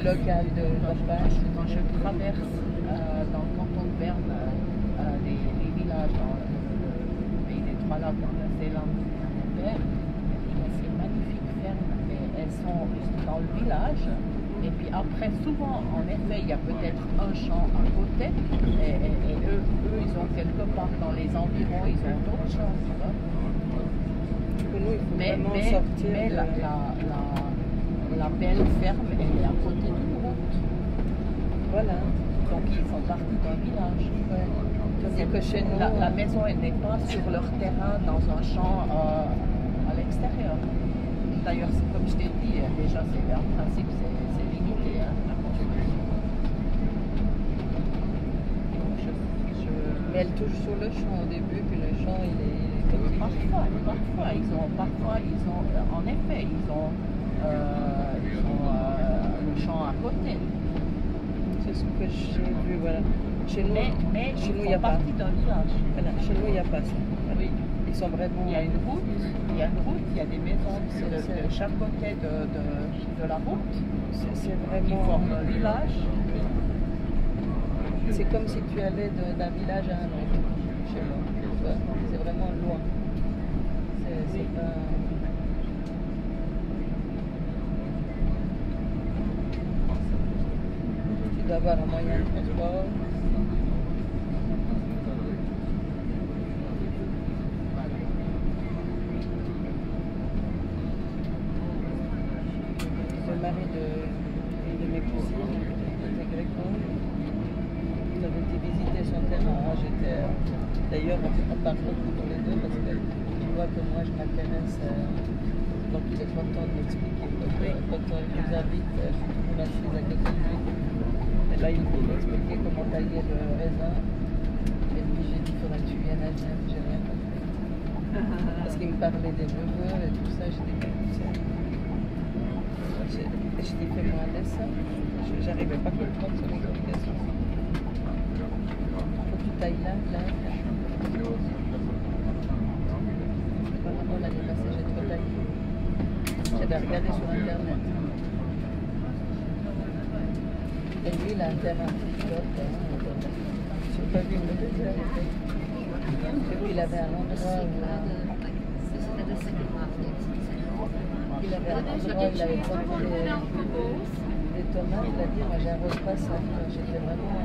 local de campagne. Quand je traverse dans le canton de Berne les villages dans le pays des Trois Lacs, dans la Zélande et en Angleterre, il y a ces magnifiques fermes, mais elles sont dans le village. Et puis après, souvent, en effet, il y a peut-être un champ à côté, et eux, ils ont quelque part dans les environs, ils ont d'autres champs. Tu vois. Nous, il faut vraiment sortir. Mais la belle ferme, elle est à côté d'une route. Voilà. Donc ils font partie d'un village. Ouais. Tandis que chez nous, la maison, elle n'est pas sur leur terrain dans un champ à l'extérieur. D'ailleurs, comme je t'ai dit, déjà, en principe, c'est limité la construction. Mais elle touche sur le champ au début, puis le champ, il est comme Parfois, ils ont, en effet, ils ont le champ à côté. C'est ce que j'ai vu, voilà. Chez nous, mais chez nous, ils font partie d'un village. Voilà, chez nous, il n'y a pas ça. Oui. Ils sont vraiment. Il y a une route, il y a des maisons de chaque côté de la route. C'est Qui vraiment. forment un village. C'est comme si tu allais d'un village à un autre chez moi. C'est vraiment loin. C'est pas. Tu dois avoir un moyen de transport. Le mari de mes cousines était gréco. Nous avons été visiter son terrain. D'ailleurs, on parle beaucoup tous les deux parce que tu vois que moi je m'intéresse. Donc il est content de m'expliquer. Quand on nous invite, je suis toujours assise à côté de lui. Et là, il m'expliquait comment tailler le raisin. Et puis j'ai dit, il faudrait que tu viennes à Genève. J'ai rien compris. Parce qu'il me parlait des neveux et tout ça. J'ai dit, je dis, fais-moi un dessin. J'arrivais pas à comprendre son explication. Faut que tu tailles là. Apparemment, l'année passée, j'ai trop taillé. J'avais regardé sur Internet. Et lui, il a un terrain TikTok. Je n'ai pas vu une vidéo. Et puis, il avait un endroit où... Il avait planté des tomates. Il a dit, moi, j'arrose pas ça. J'étais vraiment...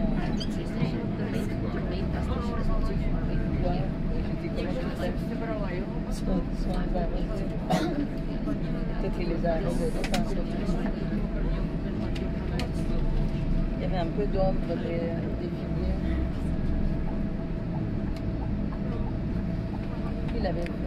Ouais. J'ai dit, comment tu fais? Sans les arroser. Peut-être qu'il les a arrosés d'autres. Il y avait un peu d'ombre des figuiers. Il avait fait